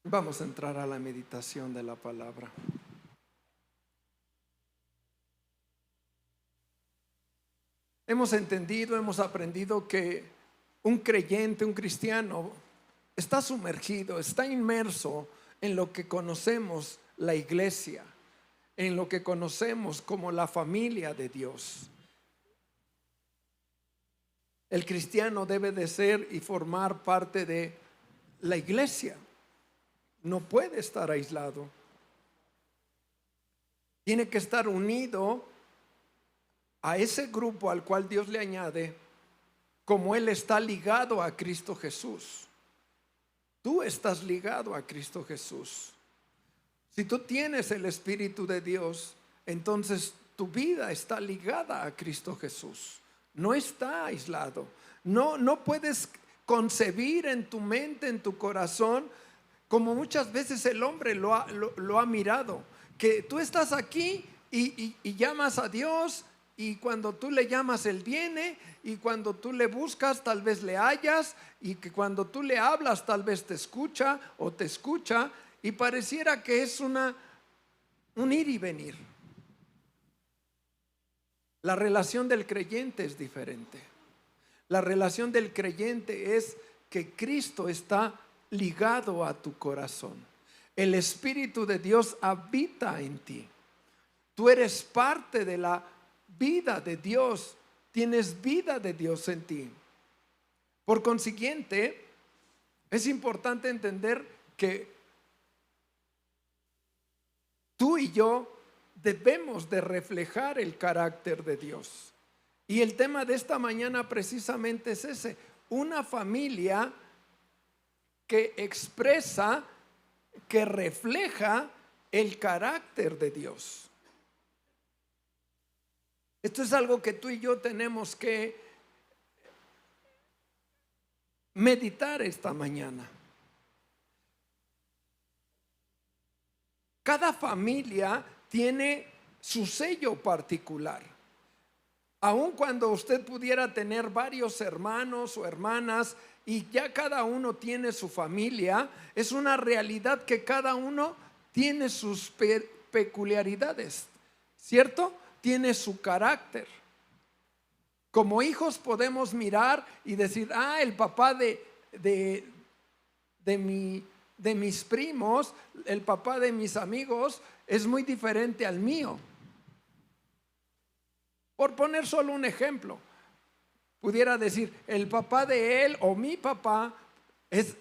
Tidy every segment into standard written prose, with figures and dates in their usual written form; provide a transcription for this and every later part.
Vamos a entrar a la meditación de la palabra. Hemos entendido, hemos aprendido que un creyente, un cristiano, está sumergido, está inmerso en lo que conocemos la iglesia, en lo que conocemos como la familia de Dios. El cristiano debe de ser y formar parte de la iglesia. No puede estar aislado. Tiene que estar unido a ese grupo al cual Dios le añade, como Él está ligado a Cristo Jesús. Tú estás ligado a Cristo Jesús. Si tú tienes el Espíritu de Dios, entonces tu vida está ligada a Cristo Jesús. No está aislado. No puedes concebir en tu mente, en tu corazón, como muchas veces el hombre lo ha mirado, que tú estás aquí y llamas a Dios, y cuando tú le llamas Él viene, y cuando tú le buscas tal vez le hallas, y que cuando tú le hablas tal vez te escucha o te escucha, y pareciera que es un ir y venir. La relación del creyente es diferente. La relación del creyente es que Cristo está ligado a tu corazón. El Espíritu de Dios habita en ti. Tú eres parte de la vida de Dios. Tienes vida de Dios en ti. Por consiguiente, es importante entender que tú y yo debemos de reflejar el carácter de Dios. Y el tema de esta mañana precisamente es ese: una familia que expresa, que refleja el carácter de Dios. Esto es algo que tú y yo tenemos que meditar esta mañana. Cada familia tiene su sello particular. Aun cuando usted pudiera tener varios hermanos o hermanas y ya cada uno tiene su familia, es una realidad que cada uno tiene sus peculiaridades, ¿cierto? Tiene su carácter. Como hijos podemos mirar y decir: el papá de mis primos, el papá de mis amigos es muy diferente al mío. Por poner solo un ejemplo, pudiera decir: el papá de él o mi papá es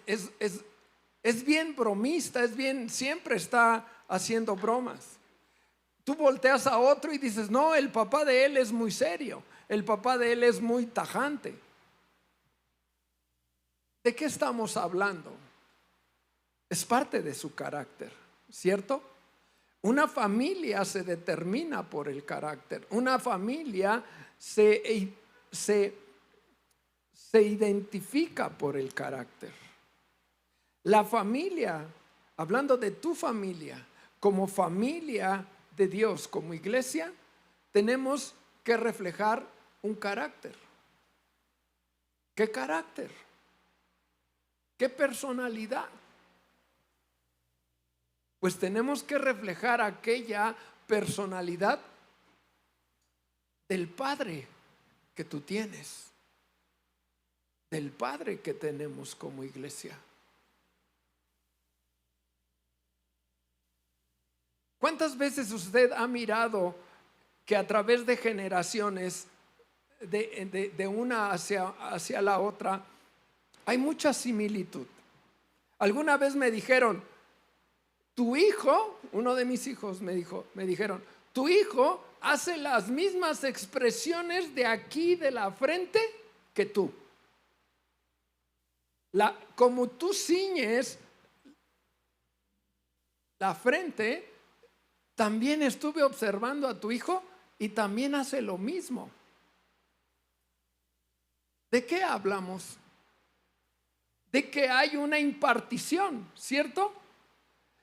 bien bromista, siempre está haciendo bromas. Tú volteas a otro y dices: no, el papá de él es muy serio, el papá de él es muy tajante. ¿De qué estamos hablando? Es parte de su carácter, ¿cierto? Una familia se determina por el carácter. Una familia se identifica por el carácter. La familia, hablando de tu familia, como familia de Dios, como iglesia, tenemos que reflejar un carácter. ¿Qué carácter? ¿Qué personalidad? Pues tenemos que reflejar aquella personalidad del Padre que tú tienes, del Padre que tenemos como iglesia. ¿Cuántas veces usted ha mirado que a través de generaciones, de una hacia la otra, hay mucha similitud? Alguna vez me dijeron: tu hijo, uno de mis hijos me dijeron: tu hijo hace las mismas expresiones de aquí de la frente que tú. Como tú ciñes la frente, también estuve observando a tu hijo y también hace lo mismo. ¿De qué hablamos? De que hay una impartición, ¿cierto?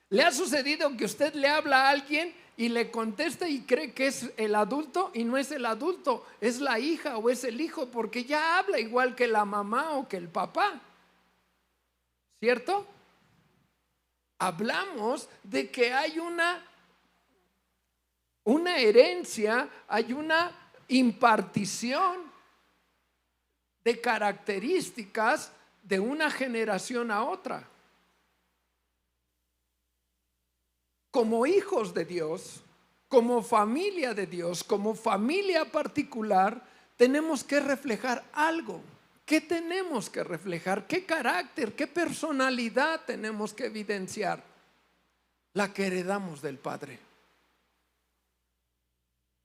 ¿Le ha sucedido que usted le habla a alguien y le contesta y cree que es el adulto y no es el adulto, es la hija o es el hijo, porque ya habla igual que la mamá o que el papá? ¿Cierto? hablamos de que hay una herencia, hay una impartición de características de una generación a otra. Como hijos de Dios, como familia de Dios, como familia particular, tenemos que reflejar algo. ¿Qué tenemos que reflejar? ¿Qué carácter, qué personalidad tenemos que evidenciar? La que heredamos del Padre.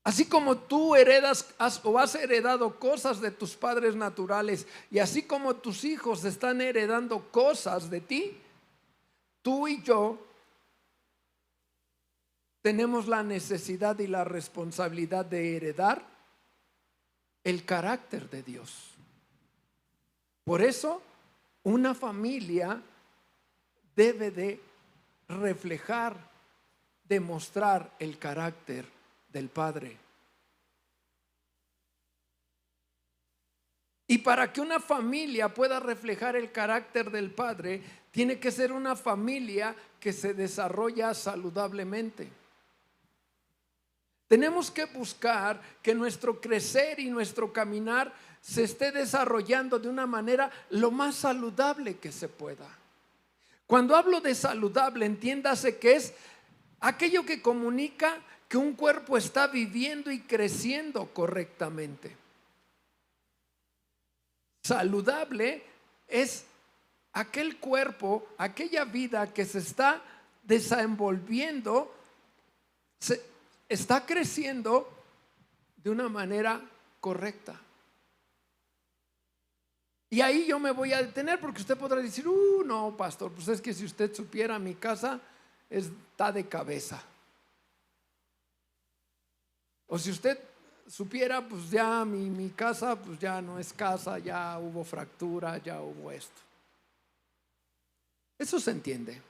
Así como tú has heredado cosas de tus padres naturales, y así como tus hijos están heredando cosas de ti, tú y yo tenemos la necesidad y la responsabilidad de heredar el carácter de Dios. Por eso, una familia debe de reflejar, demostrar el carácter del Padre. Y para que una familia pueda reflejar el carácter del Padre, tiene que ser una familia que se desarrolla saludablemente. Tenemos que buscar que nuestro crecer y nuestro caminar se esté desarrollando de una manera lo más saludable que se pueda. Cuando hablo de saludable, entiéndase que es aquello que comunica que un cuerpo está viviendo y creciendo correctamente. Saludable es aquel cuerpo, aquella vida que se está desenvolviendo, está creciendo de una manera correcta. Y ahí yo me voy a detener, porque usted podrá decir, no, pastor, pues es que si usted supiera, mi casa está de cabeza. O si usted supiera, pues ya mi casa pues ya no es casa, ya hubo fractura, ya hubo esto. Eso se entiende.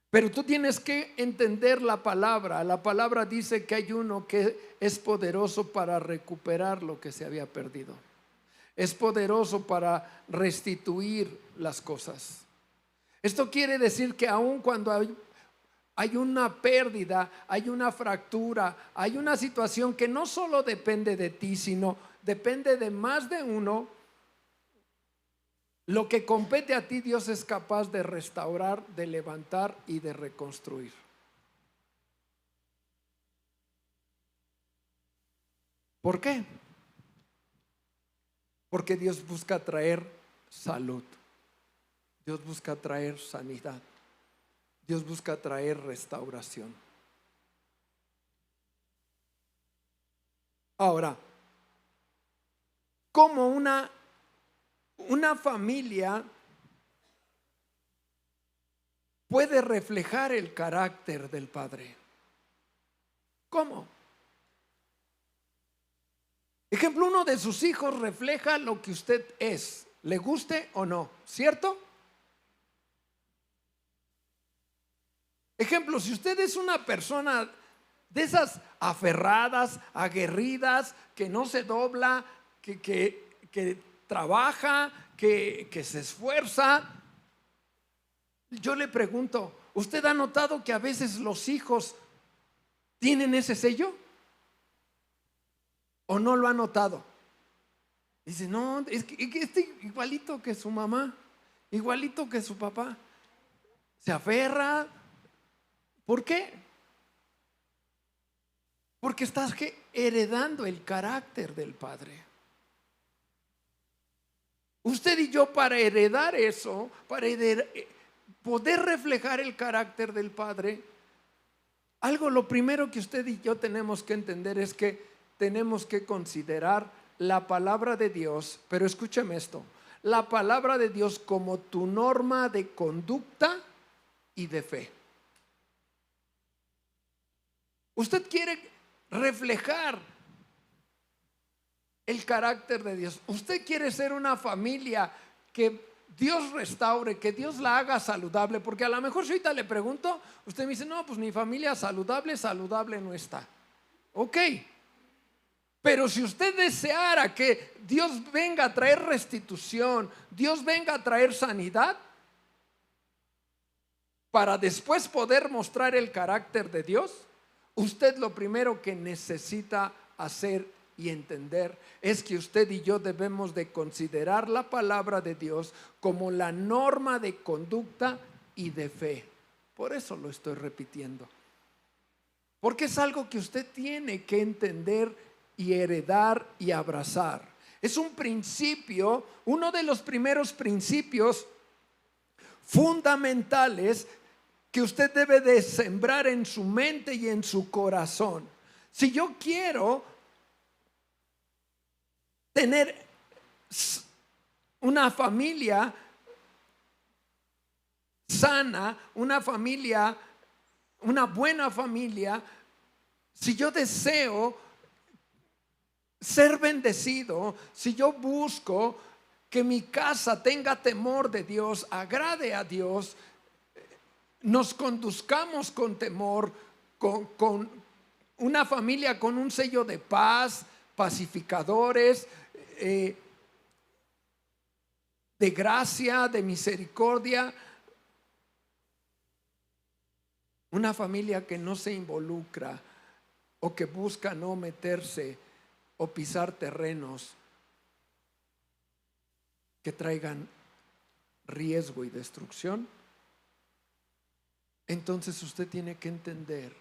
Pero tú tienes que entender la palabra. La palabra dice que hay uno que es poderoso para recuperar lo que se había perdido. Es poderoso para restituir las cosas. Esto quiere decir que aun cuando hay una pérdida, hay una fractura, hay una situación que no solo depende de ti, sino depende de más de uno, lo que compete a ti, Dios es capaz de restaurar, de levantar y de reconstruir. ¿Por qué? Porque Dios busca traer salud. Dios busca traer sanidad. Dios busca traer restauración. Ahora, ¿cómo una familia puede reflejar el carácter del Padre? ¿Cómo? Ejemplo, uno de sus hijos refleja lo que usted es, le guste o no, ¿cierto? Ejemplo, si usted es una persona de esas aferradas, aguerridas, que no se dobla, que trabaja, que se esfuerza, yo le pregunto, ¿usted ha notado que a veces los hijos tienen ese sello? ¿O no lo ha notado? Dice, no, es que igualito que su mamá, igualito que su papá. Se aferra. ¿Por qué? Porque estás heredando el carácter del Padre. Usted y yo, para heredar eso, para poder reflejar el carácter del Padre, lo primero que usted y yo tenemos que entender es que tenemos que considerar la palabra de Dios, pero escúcheme esto, la palabra de Dios como tu norma de conducta y de fe. Usted quiere reflejar el carácter de Dios. Usted quiere ser una familia que Dios restaure, que Dios la haga saludable, porque a lo mejor si ahorita le pregunto, usted me dice, no, pues mi familia saludable no está. Ok. Pero si usted deseara que Dios venga a traer restitución, Dios venga a traer sanidad, para después poder mostrar el carácter de Dios, usted lo primero que necesita hacer y entender es que usted y yo debemos de considerar la palabra de Dios como la norma de conducta y de fe. Por eso lo estoy repitiendo. Porque es algo que usted tiene que entender y heredar y abrazar. Es un principio, uno de los primeros principios fundamentales que usted debe de sembrar en su mente y en su corazón. Si yo quiero tener una familia sana, una familia, una buena familia, si yo deseo ser bendecido, si yo busco que mi casa tenga temor de Dios, agrade a Dios, nos conduzcamos con temor, con una familia con un sello de paz, pacificadores, de gracia, de misericordia, una familia que no se involucra o que busca no meterse o pisar terrenos que traigan riesgo y destrucción. Entonces usted tiene que entender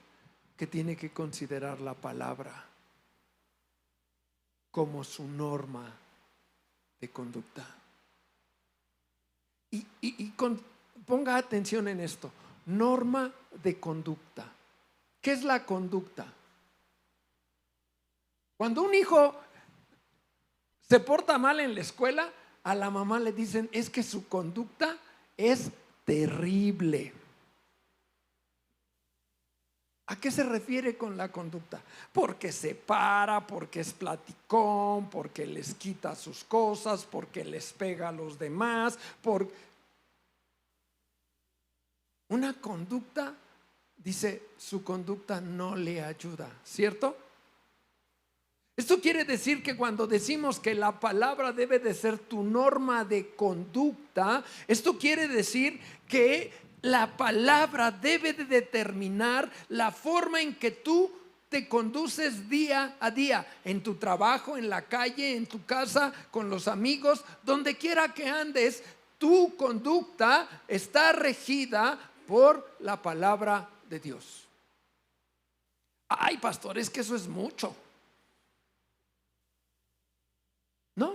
que tiene que considerar la palabra como su norma de conducta. Ponga atención en esto, norma de conducta. ¿Qué es la conducta? Cuando un hijo se porta mal en la escuela, a la mamá le dicen, es que su conducta es terrible. ¿A qué se refiere con la conducta? Porque se para, porque es platicón, porque les quita sus cosas, porque les pega a los demás. Una conducta, dice, su conducta no le ayuda, ¿cierto? Esto quiere decir que cuando decimos que la palabra debe de ser tu norma de conducta, esto quiere decir que la palabra debe de determinar la forma en que tú te conduces día a día, en tu trabajo, en la calle, en tu casa, con los amigos, donde quiera que andes, tu conducta está regida por la palabra de Dios. Ay, pastor, es que eso es mucho. No.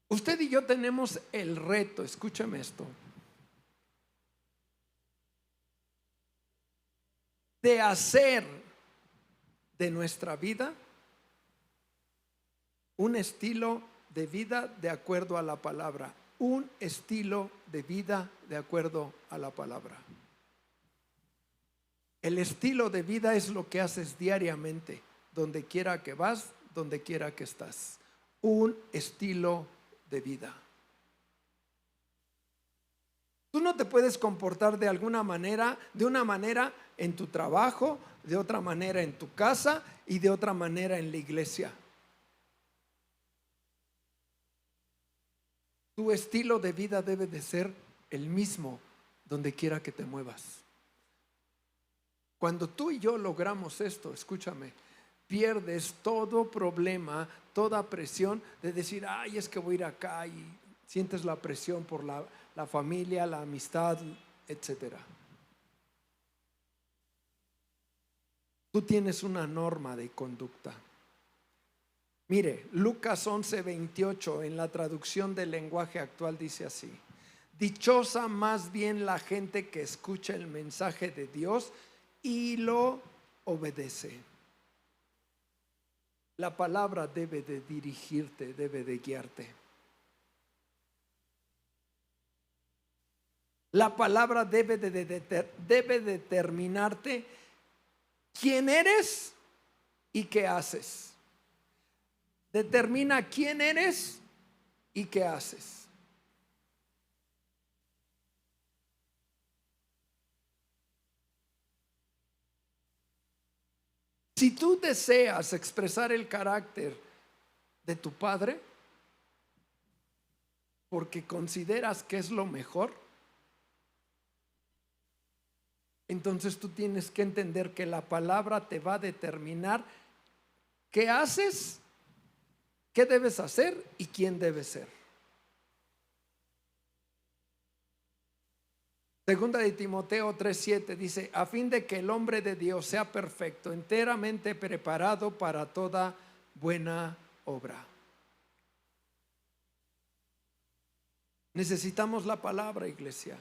Usted y yo tenemos el reto, escúcheme esto, de hacer de nuestra vida un estilo de vida de acuerdo a la palabra. Un estilo de vida de acuerdo a la palabra. El estilo de vida es lo que haces diariamente, donde quiera que vas, donde quiera que estás. Un estilo de vida. Tú no te puedes comportar de alguna manera, de una manera en tu trabajo, de otra manera en tu casa y de otra manera en la iglesia. Tu estilo de vida debe de ser el mismo donde quiera que te muevas. Cuando tú y yo logramos esto, escúchame, pierdes todo problema, toda presión de decir, ay, es que voy a ir acá, y sientes la presión por la familia, la amistad, etcétera. Tú tienes una norma de conducta. Mire, Lucas 11:28 en la traducción del lenguaje actual dice así: dichosa más bien la gente que escucha el mensaje de Dios y lo obedece. La palabra debe de dirigirte, debe de guiarte. La palabra debe determinarte quién eres y qué haces. Determina quién eres y qué haces. Si tú deseas expresar el carácter de tu padre, porque consideras que es lo mejor, entonces tú tienes que entender que la palabra te va a determinar qué haces, qué debes hacer y quién debes ser. Segunda de Timoteo 3:7 dice: a fin de que el hombre de Dios sea perfecto, enteramente preparado para toda buena obra. Necesitamos la palabra, iglesia.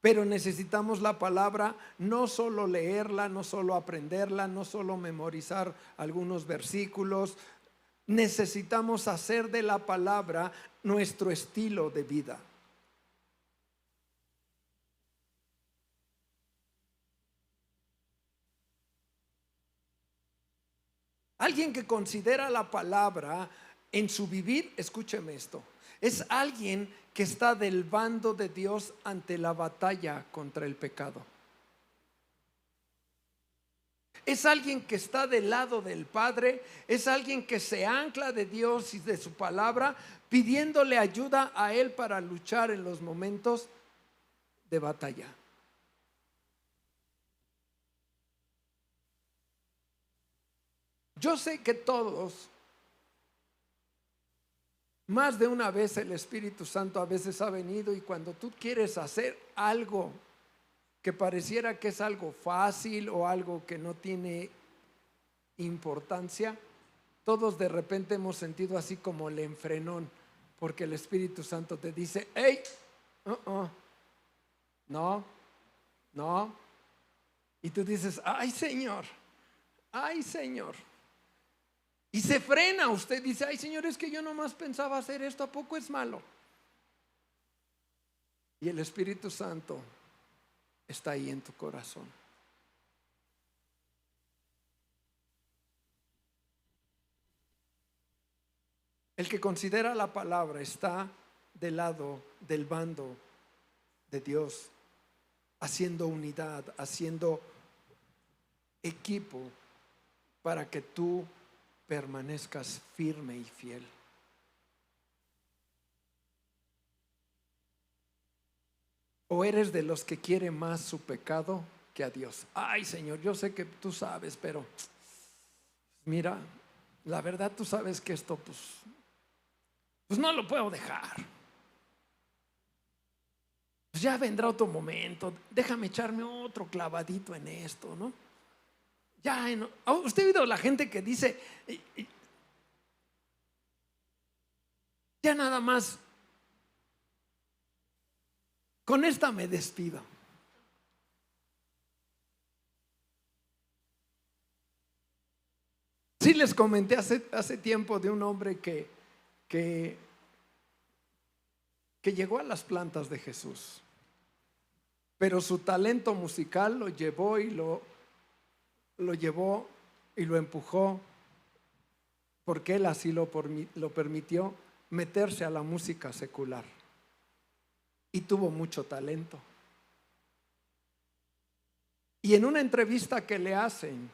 Pero necesitamos la palabra, no solo leerla, no solo aprenderla, no solo memorizar algunos versículos. Necesitamos hacer de la palabra nuestro estilo de vida. Alguien que considera la palabra en su vivir, escúcheme esto, es alguien que está del bando de Dios ante la batalla contra el pecado. Es alguien que está del lado del Padre, es alguien que se ancla de Dios y de su palabra, pidiéndole ayuda a Él para luchar en los momentos de batalla. Yo sé que todos, más de una vez el Espíritu Santo a veces ha venido, y cuando tú quieres hacer algo que pareciera que es algo fácil o algo que no tiene importancia, todos de repente hemos sentido así como el enfrenón, porque el Espíritu Santo te dice: hey, no, no. Y tú dices: ay Señor, ay Señor. Y se frena, usted dice: ay Señor, es que yo nomás pensaba hacer esto, ¿a poco es malo? Y el Espíritu Santo está ahí en tu corazón. El que considera la palabra está del lado del bando de Dios, haciendo unidad, haciendo equipo para que tú permanezcas firme y fiel. ¿O eres de los que quiere más su pecado que a Dios? Ay Señor, yo sé que tú sabes, pero mira, la verdad tú sabes que esto pues no lo puedo dejar. Pues ya vendrá otro momento, déjame echarme otro clavadito en esto, ¿no? Ya, ¿usted ha oído la gente que dice: ya nada más, con esta me despido? Sí, les comenté hace tiempo de un hombre que llegó a las plantas de Jesús, pero su talento musical lo llevó y lo llevó y lo empujó, porque él así lo permitió, meterse a la música secular, y tuvo mucho talento. Y en una entrevista que le hacen,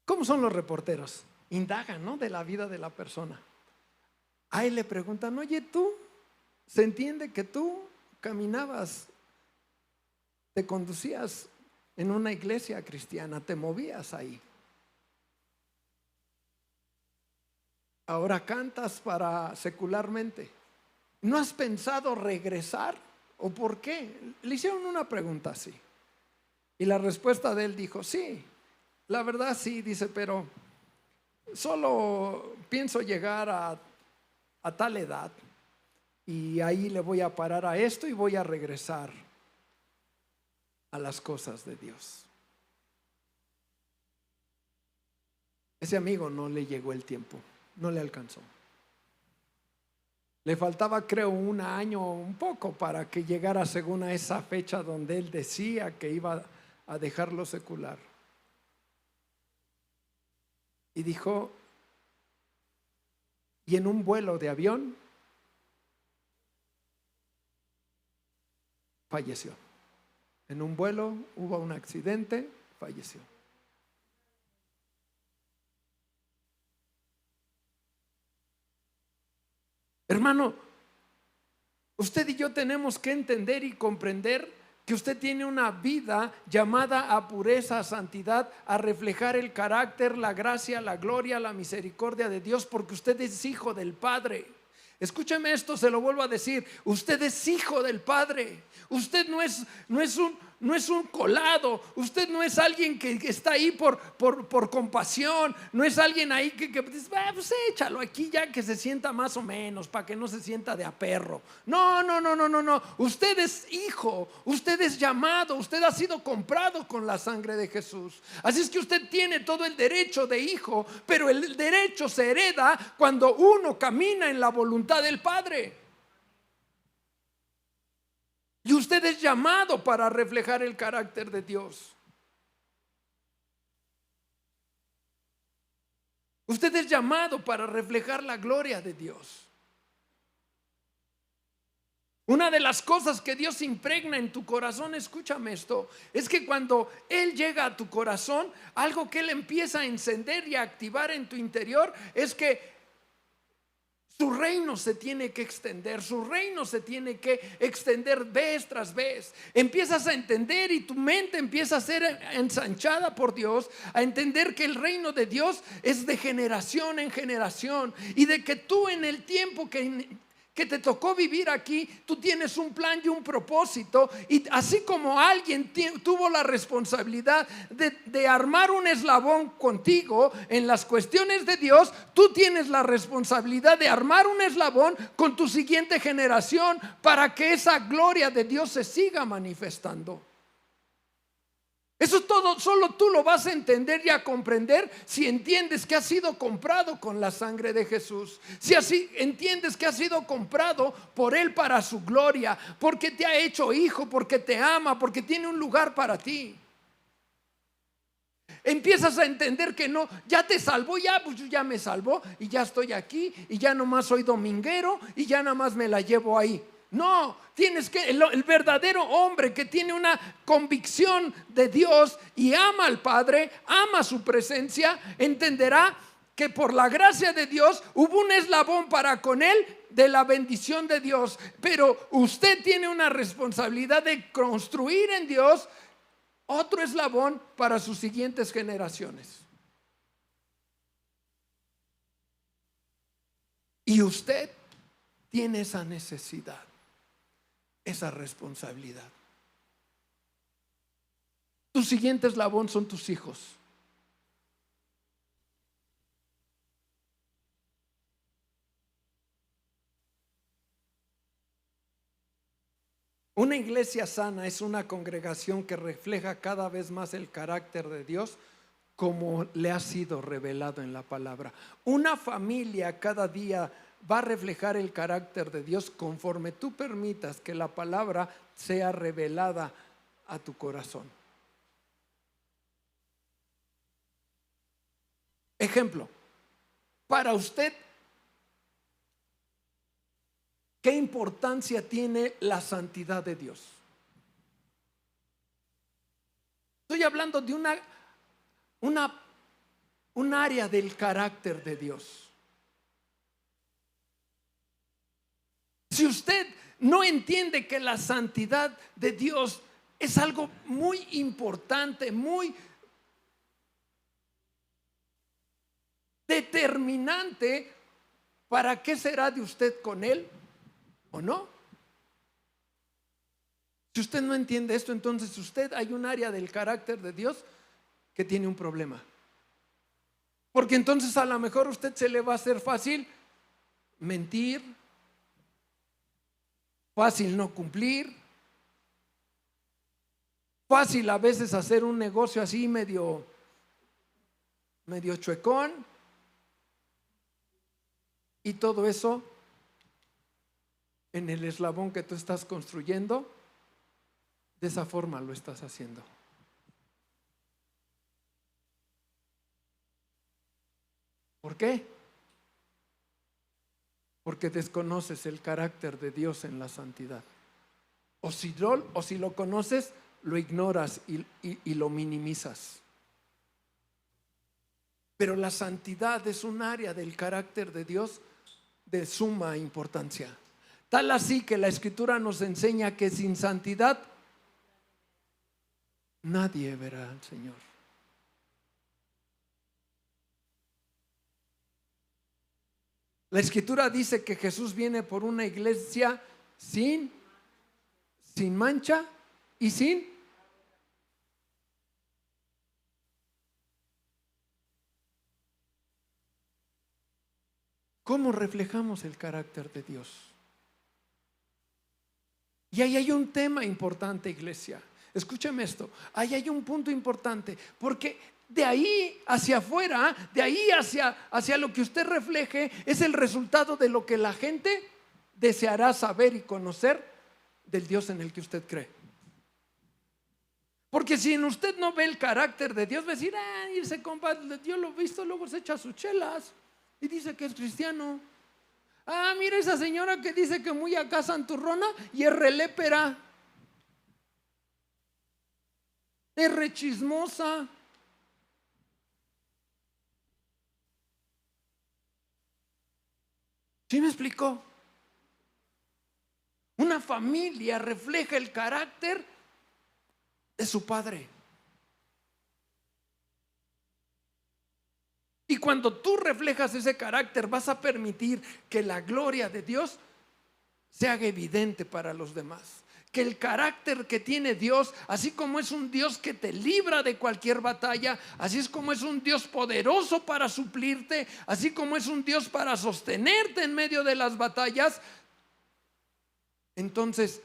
¿cómo son los reporteros? Indagan, ¿no?, de la vida de la persona. A él le preguntan: oye, tú, se entiende que tú caminabas, te conducías en una iglesia cristiana, te movías ahí. Ahora cantas para secularmente. ¿No has pensado regresar? ¿O por qué? Le hicieron una pregunta así. Y la respuesta de él dijo: sí, la verdad sí, dice, pero solo pienso llegar a tal edad, y ahí le voy a parar a esto y voy a regresar a las cosas de Dios. Ese amigo no le llegó el tiempo, no le alcanzó. Le faltaba, creo, un año, un poco, para que llegara según a esa fecha donde él decía que iba a dejar lo secular. Y dijo, y en un vuelo de avión falleció. En un vuelo hubo un accidente, falleció. Hermano, Usted y yo tenemos que entender y comprender que usted tiene una vida llamada a pureza, a santidad, a reflejar el carácter, la gracia, la gloria, la misericordia de Dios, porque usted es hijo del Padre. Escúcheme esto, se lo vuelvo a decir, usted es hijo del Padre. Usted no es un colado, usted no es alguien que está ahí por compasión, no es alguien ahí que dice, pues échalo aquí ya que se sienta más o menos, para que no se sienta de a perro. No, usted es hijo, usted es llamado, usted ha sido comprado con la sangre de Jesús. Así es que usted tiene todo el derecho de hijo, pero el derecho se hereda cuando uno camina en la voluntad del Padre. Y usted es llamado para reflejar el carácter de Dios. Usted es llamado para reflejar la gloria de Dios. Una de las cosas que Dios impregna en tu corazón, escúchame esto, es que cuando Él llega a tu corazón, algo que Él empieza a encender y a activar en tu interior es que su reino se tiene que extender, su reino se tiene que extender vez tras vez. Empiezas a entender y tu mente empieza a ser ensanchada por Dios, a entender que el reino de Dios es de generación en generación y de que tú en el tiempo que te tocó vivir aquí, tú tienes un plan y un propósito, y así como alguien tuvo la responsabilidad de armar un eslabón contigo en las cuestiones de Dios, tú tienes la responsabilidad de armar un eslabón con tu siguiente generación para que esa gloria de Dios se siga manifestando. Eso todo solo tú lo vas a entender y a comprender si entiendes que has sido comprado con la sangre de Jesús. Si así entiendes que has sido comprado por Él para su gloria, porque te ha hecho hijo, porque te ama, porque tiene un lugar para ti. Empiezas a entender que no, ya te salvó, pues yo ya me salvó y ya estoy aquí y ya nomás soy dominguero y ya nada más me la llevo ahí. No, tienes que, el verdadero hombre que tiene una convicción de Dios y ama al Padre, ama su presencia, entenderá que por la gracia de Dios hubo un eslabón para con él de la bendición de Dios. Pero usted tiene una responsabilidad de construir en Dios otro eslabón para sus siguientes generaciones. Y usted tiene esa necesidad, esa responsabilidad. Tu siguiente eslabón son tus hijos. Una iglesia sana es una congregación que refleja cada vez más el carácter de Dios como le ha sido revelado en la palabra. Una familia cada día va a reflejar el carácter de Dios conforme tú permitas que la palabra sea revelada a tu corazón. Ejemplo, para usted, ¿qué importancia tiene la santidad de Dios? Estoy hablando de un área del carácter de Dios. Si usted no entiende que la santidad de Dios es algo muy importante, muy determinante para qué será de usted con Él o no. Si usted no entiende esto, entonces hay un área del carácter de Dios que tiene un problema. Porque entonces a lo mejor a usted se le va a hacer fácil mentir, fácil no cumplir, fácil a veces hacer un negocio así medio chuecón, y todo eso en el eslabón que tú estás construyendo, de esa forma lo estás haciendo. ¿Por qué? Porque desconoces el carácter de Dios en la santidad. O si lo conoces, lo ignoras y lo minimizas. Pero la santidad es un área del carácter de Dios de suma importancia. Tal así que la Escritura nos enseña que sin santidad nadie verá al Señor. La Escritura dice que Jesús viene por una iglesia sin mancha y sin. ¿Cómo reflejamos el carácter de Dios? Y ahí hay un tema importante, iglesia. Escúcheme esto, ahí hay un punto importante, porque de ahí hacia afuera, de ahí hacia lo que usted refleje, es el resultado de lo que la gente deseará saber y conocer del Dios en el que usted cree. Porque si en usted no ve el carácter de Dios, va a decir, irse compa, yo lo he visto, luego se echa sus chelas y dice que es cristiano. Mira esa señora que dice que muy acá santurrona y es relépera, es rechismosa. ¿Sí me explicó? Una familia refleja el carácter de su padre. Y cuando tú reflejas ese carácter, vas a permitir que la gloria de Dios se haga evidente para los demás. Que el carácter que tiene Dios, así como es un Dios que te libra de cualquier batalla, así es como es un Dios poderoso para suplirte, así como es un Dios para sostenerte en medio de las batallas, entonces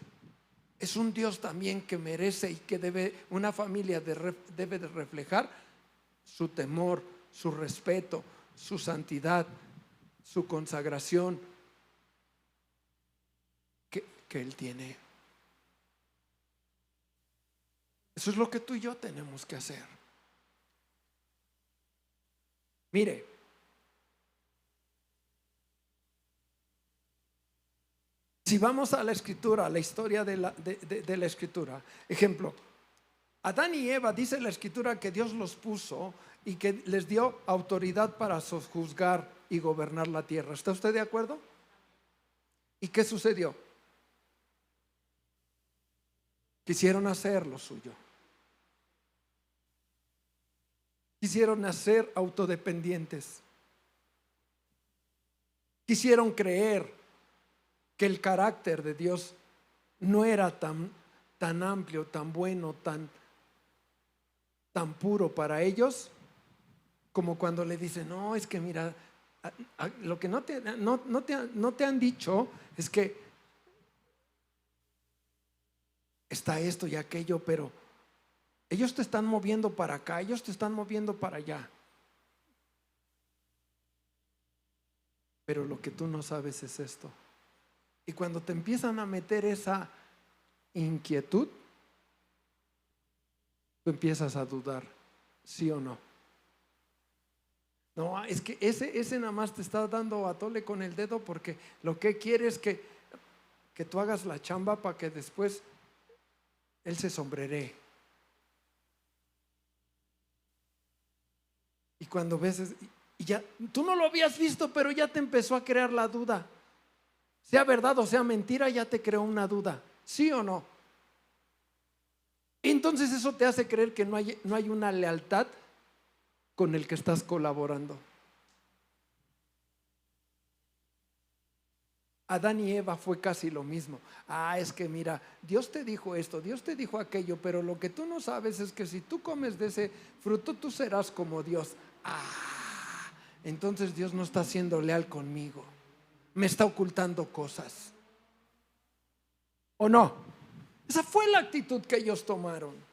es un Dios también que merece y que una familia debe de reflejar su temor, su respeto, su santidad, su consagración que Él tiene. Eso es lo que tú y yo tenemos que hacer. Mire, si vamos a la Escritura, a la historia de la Escritura, ejemplo, Adán y Eva, dice la Escritura que Dios los puso y que les dio autoridad para sojuzgar y gobernar la tierra. ¿Está usted de acuerdo? ¿Y qué sucedió? Quisieron hacer lo suyo. Quisieron ser autodependientes. Quisieron creer que el carácter de Dios no era tan amplio, tan bueno, tan puro para ellos, como cuando le dicen, no, es que mira, lo que no te han dicho es que está esto y aquello, pero ellos te están moviendo para acá, ellos te están moviendo para allá. Pero lo que tú no sabes es esto. Y cuando te empiezan a meter esa inquietud, tú empiezas a dudar, ¿sí o no? No, es que ese nada más te está dando a tole con el dedo porque lo que quiere es que tú hagas la chamba para que después él se sombreree. Y cuando ves, y ya, tú no lo habías visto, pero ya te empezó a crear la duda. Sea verdad o sea mentira, ya te creó una duda, ¿sí o no? Entonces eso te hace creer que no hay una lealtad con el que estás colaborando. Adán y Eva fue casi lo mismo. Es que mira, Dios te dijo esto, Dios te dijo aquello, pero lo que tú no sabes es que si tú comes de ese fruto, tú serás como Dios. Entonces Dios no está siendo leal conmigo, me está ocultando cosas. ¿O no? Esa fue la actitud que ellos tomaron.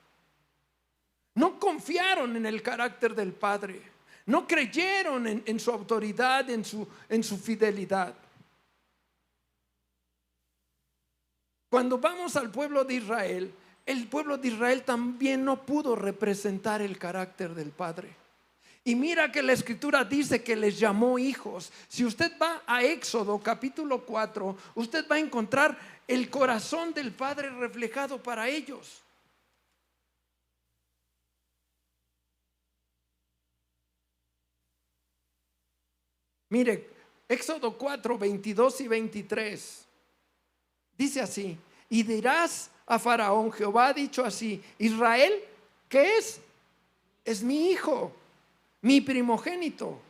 No confiaron en el carácter del Padre, no creyeron en su autoridad, en su fidelidad. Cuando vamos al pueblo de Israel, el pueblo de Israel también no pudo representar el carácter del Padre. Y mira que la Escritura dice que les llamó hijos. Si usted va a Éxodo capítulo 4, usted va a encontrar el corazón del Padre reflejado para ellos. Mire, Éxodo 4, 22 y 23. Dice así: y dirás a Faraón, Jehová ha dicho así, Israel, ¿qué es? Es mi hijo, mi primogénito.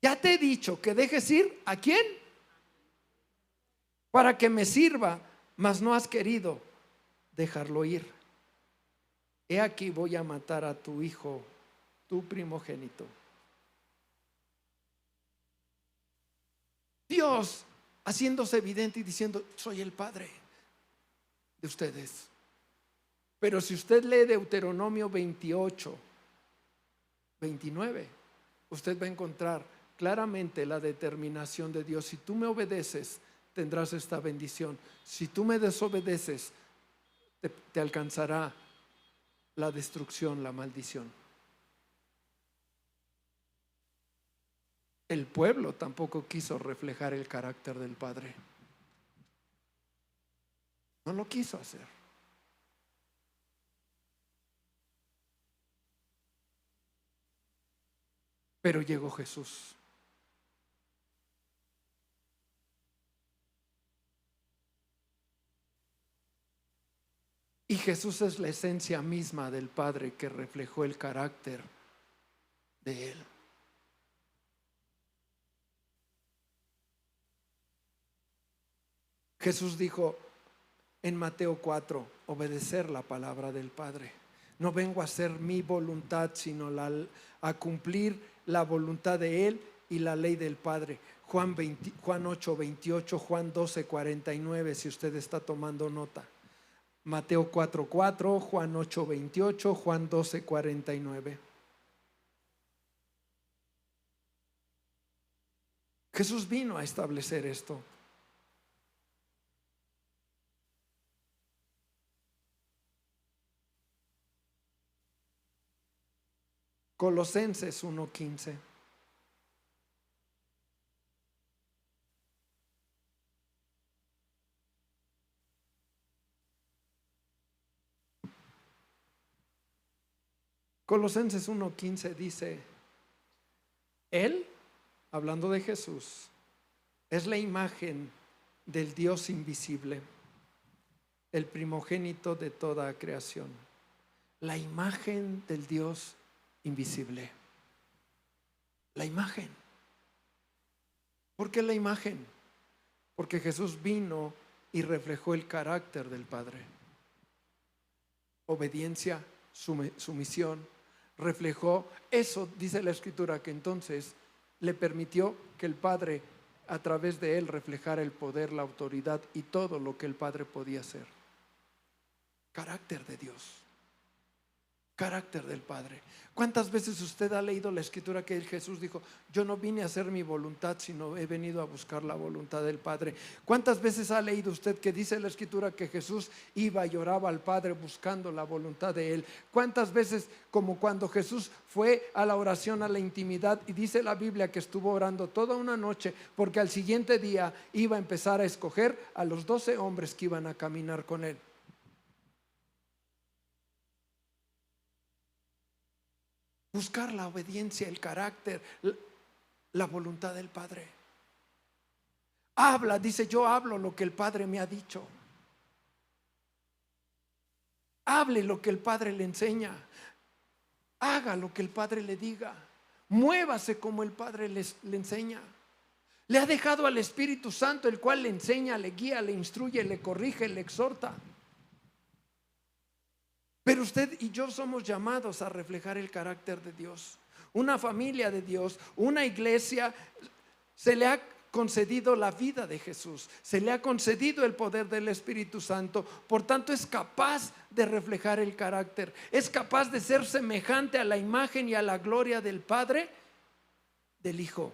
Ya te he dicho que dejes ir ¿a quién? Para que me sirva, mas no has querido dejarlo ir. He aquí voy a matar a tu hijo, tu primogénito. Dios haciéndose evidente y diciendo: soy el padre de ustedes. Pero si usted lee Deuteronomio 28, 29, usted va a encontrar claramente la determinación de Dios. Si tú me obedeces, tendrás esta bendición. Si tú me desobedeces, te alcanzará la destrucción, la maldición. El pueblo tampoco quiso reflejar el carácter del Padre. No lo quiso hacer. Pero llegó Jesús. Y Jesús es la esencia misma del Padre que reflejó el carácter de Él. Jesús dijo en Mateo 4, obedecer la palabra del Padre. No vengo a hacer mi voluntad, sino a cumplir la voluntad de Él y la ley del Padre. Juan 8, 28, Juan 12, 49, si usted está tomando nota. Mateo 4, 4, Juan 8, 28, Juan 12, 49. Jesús vino a establecer esto. Colosenses 1:15. Colosenses 1:15 dice: Él, hablando de Jesús, es la imagen del Dios invisible, el primogénito de toda creación. La imagen del Dios invisible. La imagen. ¿Por qué la imagen? Porque Jesús vino y reflejó el carácter del Padre. Obediencia, sumisión, reflejó eso. Dice la Escritura que entonces le permitió que el Padre a través de él reflejara el poder, la autoridad y todo lo que el Padre podía hacer. Carácter de Dios, carácter del Padre. ¿Cuántas veces usted ha leído la Escritura que Jesús dijo: yo no vine a hacer mi voluntad, sino he venido a buscar la voluntad del Padre? ¿Cuántas veces ha leído usted que dice la Escritura que Jesús iba y oraba al Padre buscando la voluntad de Él? ¿Cuántas veces, como cuando Jesús fue a la oración, a la intimidad, y dice la Biblia que estuvo orando toda una noche porque al siguiente día iba a empezar a escoger a los 12 hombres que iban a caminar con Él? Buscar la obediencia, el carácter, la voluntad del Padre. Habla, dice: yo hablo lo que el Padre me ha dicho. Hable lo que el Padre le enseña. Haga lo que el Padre le diga. Muévase como el Padre le enseña. Le ha dejado al Espíritu Santo, el cual le enseña, le guía, le instruye, le corrige, le exhorta. Pero usted y yo somos llamados a reflejar el carácter de Dios. Una familia de Dios, una iglesia, se le ha concedido la vida de Jesús, se le ha concedido el poder del Espíritu Santo. Por tanto, es capaz de reflejar el carácter, es capaz de ser semejante a la imagen y a la gloria del Padre, del Hijo.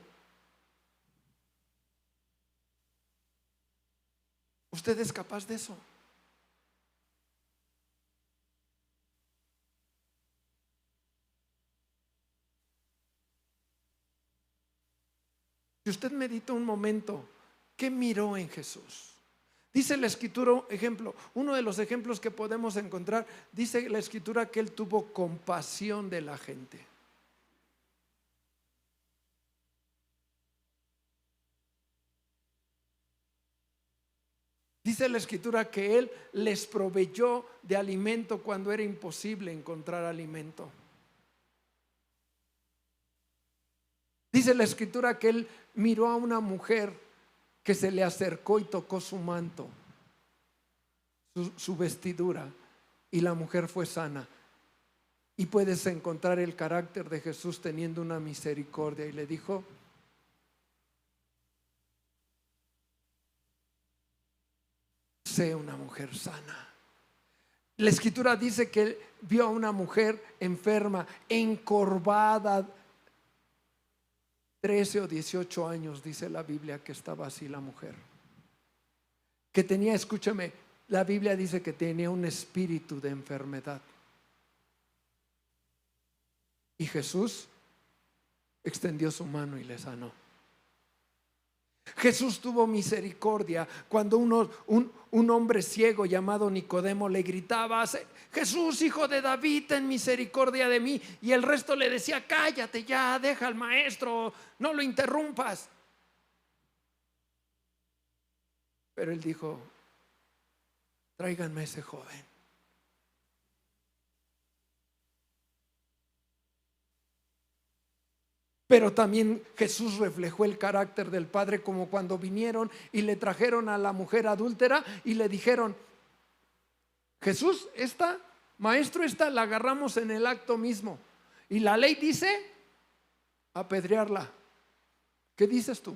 ¿Usted es capaz de eso? Si usted medita un momento, ¿qué miró en Jesús? Dice la Escritura, ejemplo, uno de los ejemplos que podemos encontrar, dice la Escritura que Él tuvo compasión de la gente. Dice la Escritura que Él les proveyó de alimento cuando era imposible encontrar alimento. Dice la Escritura que Él miró a una mujer que se le acercó y tocó su manto, su vestidura, y la mujer fue sana. Y puedes encontrar el carácter de Jesús teniendo una misericordia. Y le dijo: sé una mujer sana. La Escritura dice que él vio a una mujer enferma, encorvada, 13 o 18 años, dice la Biblia que estaba así la mujer. Que tenía, escúchame, la Biblia dice que tenía un espíritu de enfermedad. Y Jesús extendió su mano y le sanó. Jesús tuvo misericordia cuando un hombre ciego llamado Nicodemo le gritaba: Jesús, hijo de David, ten misericordia de mí. Y el resto le decía: cállate ya, deja al maestro, no lo interrumpas. Pero él dijo: tráiganme a ese joven. Pero también Jesús reflejó el carácter del Padre, como cuando vinieron y le trajeron a la mujer adúltera y le dijeron: Jesús, maestro, esta la agarramos en el acto mismo y la ley dice apedrearla. ¿Qué dices tú?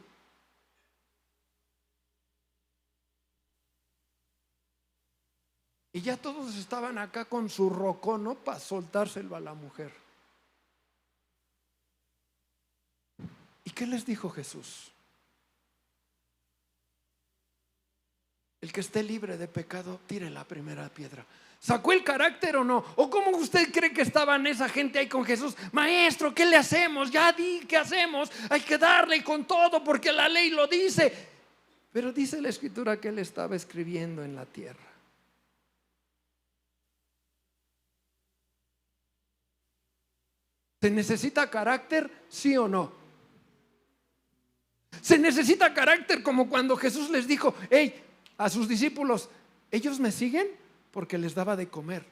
Y ya todos estaban acá con su rocono para soltárselo a la mujer. ¿Y qué les dijo Jesús? El que esté libre de pecado, tire la primera piedra. ¿Sacó el carácter o no? ¿O cómo usted cree que estaban esa gente ahí con Jesús? Maestro, ¿qué le hacemos? Ya di, ¿qué hacemos? Hay que darle con todo porque la ley lo dice. Pero dice la Escritura que él estaba escribiendo en la tierra. ¿Se necesita carácter? ¿Sí o no? Se necesita carácter, como cuando Jesús les dijo a sus discípulos: ellos me siguen porque les daba de comer,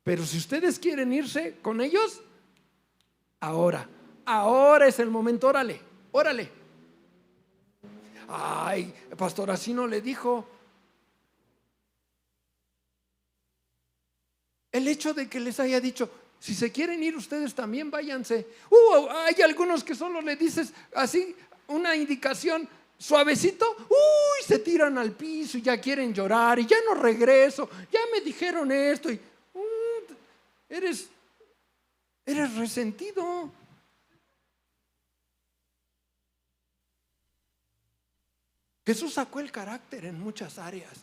pero si ustedes quieren irse con ellos, ahora es el momento, órale. Ay, pastor, así no le dijo. El hecho de que les haya dicho: si se quieren ir ustedes también váyanse. Hay algunos que solo le dices así una indicación suavecito, se tiran al piso y ya quieren llorar y ya no regreso, ya me dijeron esto y eres resentido. Jesús sacó el carácter en muchas áreas,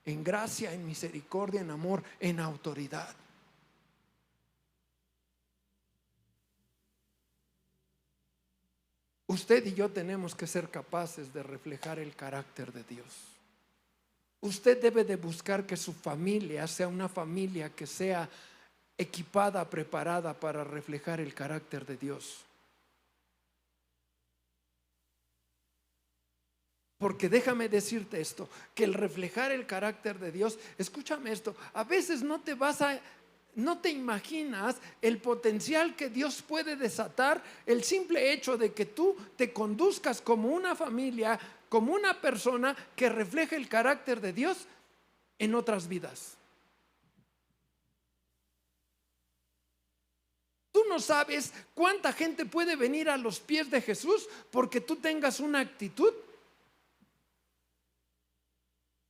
en gracia, en misericordia, en amor, en autoridad. Usted y yo tenemos que ser capaces de reflejar el carácter de Dios. Usted debe de buscar que su familia sea una familia que sea equipada, preparada para reflejar el carácter de Dios. Porque déjame decirte esto, que el reflejar el carácter de Dios, escúchame esto, a veces no te imaginas el potencial que Dios puede desatar, el simple hecho de que tú te conduzcas como una familia, como una persona que refleje el carácter de Dios en otras vidas. Tú no sabes cuánta gente puede venir a los pies de Jesús porque tú tengas una actitud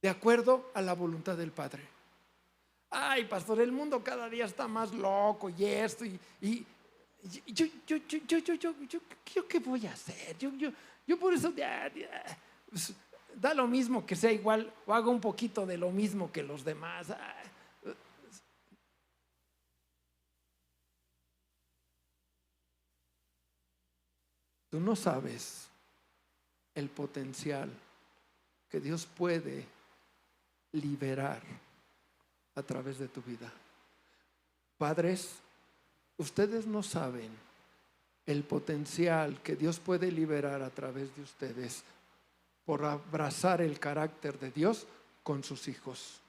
de acuerdo a la voluntad del Padre. Ay, pastor, el mundo cada día está más loco y esto y yo ¿qué voy a hacer? Yo por eso pues, da lo mismo que sea igual o haga un poquito de lo mismo que los demás. Tú no sabes el potencial que Dios puede liberar a través de tu vida. Padres, ustedes no saben el potencial que Dios puede liberar a través de ustedes por abrazar el carácter de Dios con sus hijos.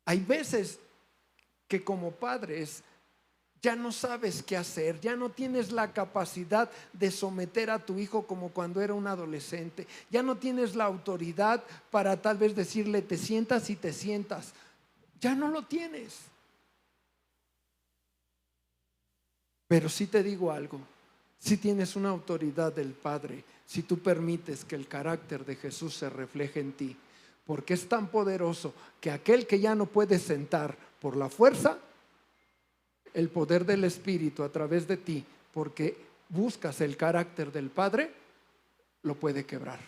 Hay veces que como padres ya no sabes qué hacer, ya no tienes la capacidad de someter a tu hijo como cuando era un adolescente, ya no tienes la autoridad para tal vez decirle te sientas y te sientas, ya no lo tienes. Pero sí te digo algo, si tienes una autoridad del Padre, si tú permites que el carácter de Jesús se refleje en ti, porque es tan poderoso que aquel que ya no puede sentar por la fuerza, el poder del Espíritu a través de ti, porque buscas el carácter del Padre, lo puede quebrar,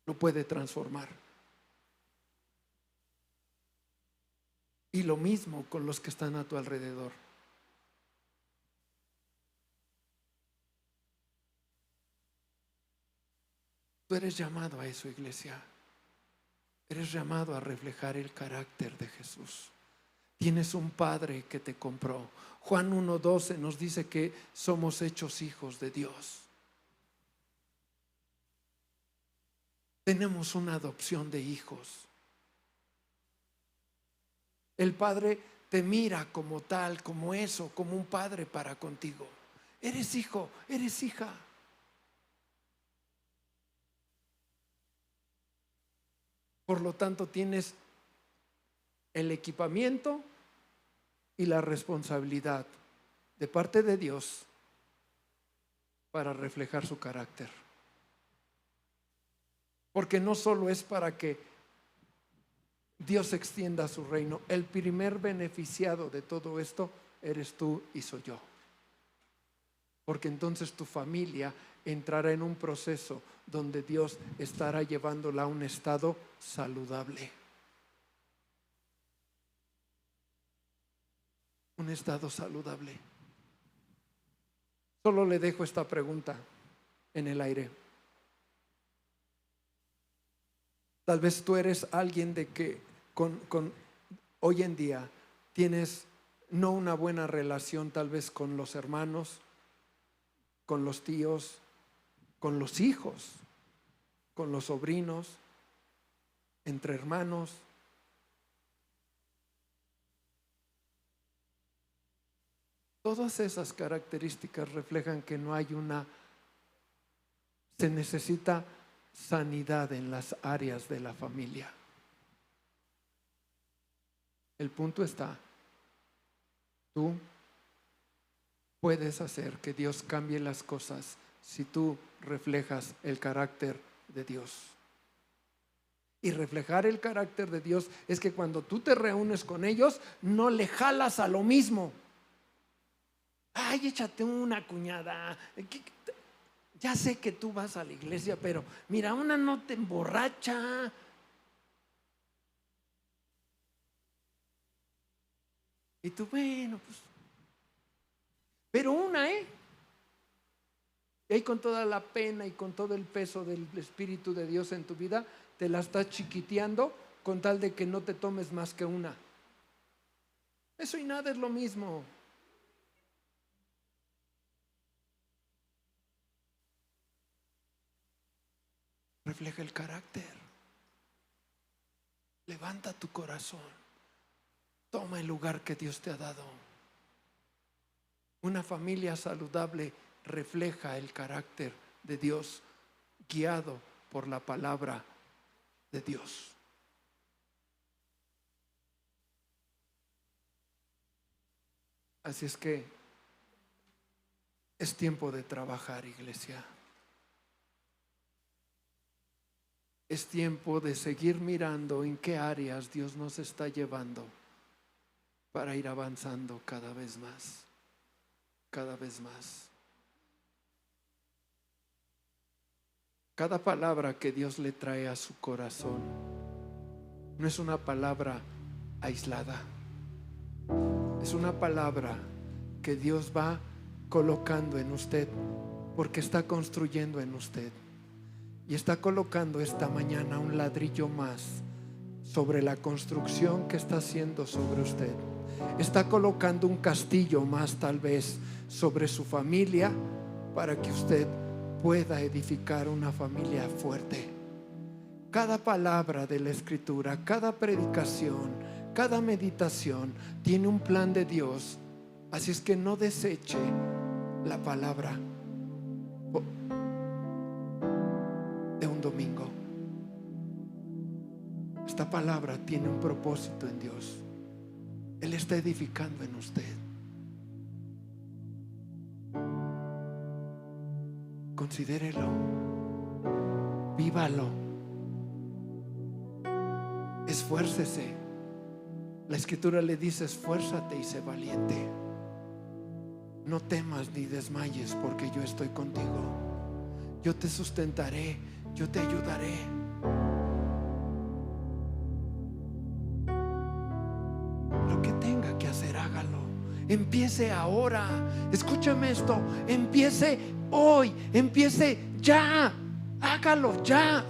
lo puede transformar. Y lo mismo con los que están a tu alrededor. Tú eres llamado a eso, iglesia. Eres llamado a reflejar el carácter de Jesús. Tienes un Padre que te compró. Juan 1:12 nos dice que somos hechos hijos de Dios. Tenemos una adopción de hijos. El Padre te mira como tal, como eso, como un padre para contigo. Eres hijo, eres hija. Por lo tanto, tienes el equipamiento y la responsabilidad de parte de Dios para reflejar su carácter. Porque no solo es para que Dios extienda su reino, el primer beneficiado de todo esto eres tú y soy yo. Porque entonces tu familia entrará en un proceso donde Dios estará llevándola a un estado saludable. Un estado saludable. Solo le dejo esta pregunta en el aire. Tal vez tú eres alguien de que con hoy en día tienes no una buena relación tal vez con los hermanos, con los tíos, con los hijos, con los sobrinos, entre hermanos. Todas esas características reflejan que no hay se necesita sanidad en las áreas de la familia. El punto está, tú puedes hacer que Dios cambie las cosas si tú reflejas el carácter de Dios. Y reflejar el carácter de Dios es que cuando tú te reúnes con ellos, no le jalas a lo mismo. Ay, échate una cuñada. Ya sé que tú vas a la iglesia, pero mira, una no te emborracha. Y tú, bueno, pues. Pero una, y ahí con toda la pena y con todo el peso del Espíritu de Dios en tu vida, te la estás chiquiteando con tal de que no te tomes más que una. Eso y nada es lo mismo. Refleja el carácter. Levanta tu corazón. Toma el lugar que Dios te ha dado. Una familia saludable refleja el carácter de Dios, guiado por la palabra de Dios. Así es que es tiempo de trabajar, iglesia. Es tiempo de seguir mirando en qué áreas Dios nos está llevando para ir avanzando cada vez más, cada vez más. Cada palabra que Dios le trae a su corazón no es una palabra aislada, es una palabra que Dios va colocando en usted porque está construyendo en usted. Y está colocando esta mañana un ladrillo más sobre la construcción que está haciendo sobre usted. Está colocando un castillo más tal vez sobre su familia para que usted pueda edificar una familia fuerte, Cada palabra de la Escritura, cada predicación, cada meditación tiene un plan de Dios. Así es que no deseche la palabra de un domingo. Esta palabra tiene un propósito en Dios. Él está edificando en usted. Considérelo, vívalo, esfuércese. La Escritura le dice: esfuérzate y sé valiente. No temas ni desmayes, porque yo estoy contigo. Yo te sustentaré, yo te ayudaré. Lo que tenga que hacer, hágalo. Empiece ahora. Escúchame esto. Empiece hoy. Empiece ya. Hágalo ya.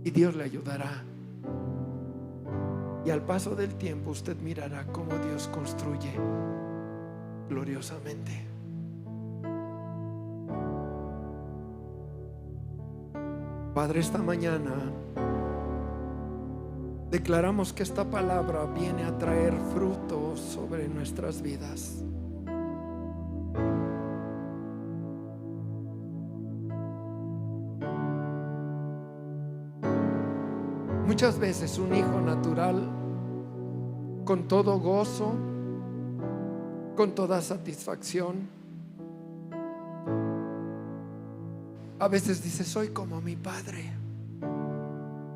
Y Dios le ayudará. Y al paso del tiempo usted mirará cómo Dios construye gloriosamente. Padre, esta mañana declaramos que esta palabra viene a traer frutos sobre nuestras vidas. Muchas veces un hijo natural, con todo gozo, con toda satisfacción, a veces dice: soy como mi padre,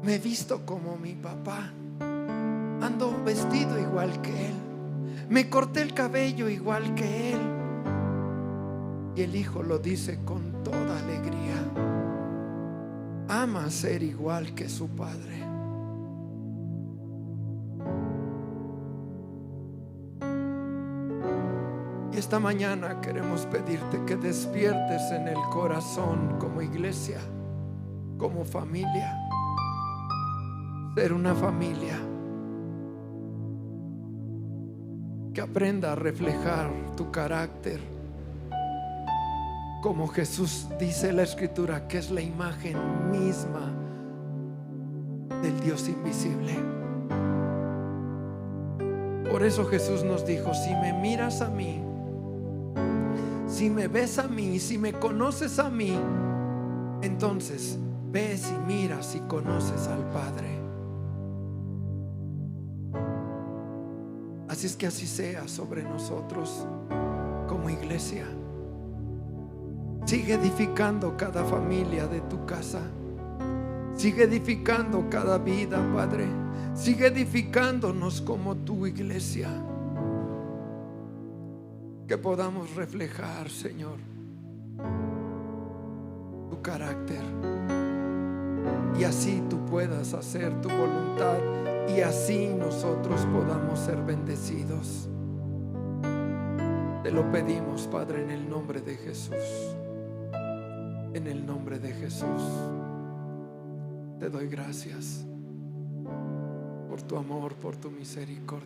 me he visto como mi papá, ando vestido igual que él, me corté el cabello igual que él. Y el hijo lo dice con toda alegría: ama ser igual que su padre. Y esta mañana queremos pedirte que despiertes en el corazón, como iglesia, como familia, ser una familia que aprenda a reflejar tu carácter, como Jesús dice en la Escritura, que es la imagen misma del Dios invisible. Por eso Jesús nos dijo: si me miras a mí, si me ves a mí, si me conoces a mí, entonces ves y miras y conoces al Padre. Así es que así sea sobre nosotros como iglesia. Sigue edificando cada familia de tu casa. Sigue edificando cada vida, Padre. Sigue edificándonos como tu iglesia. Que podamos reflejar, Señor, tu carácter, y así tú puedas hacer tu voluntad, y así nosotros podamos ser bendecidos. Te lo pedimos, Padre, en el nombre de Jesús. En el nombre de Jesús. Te doy gracias por tu amor, por tu misericordia.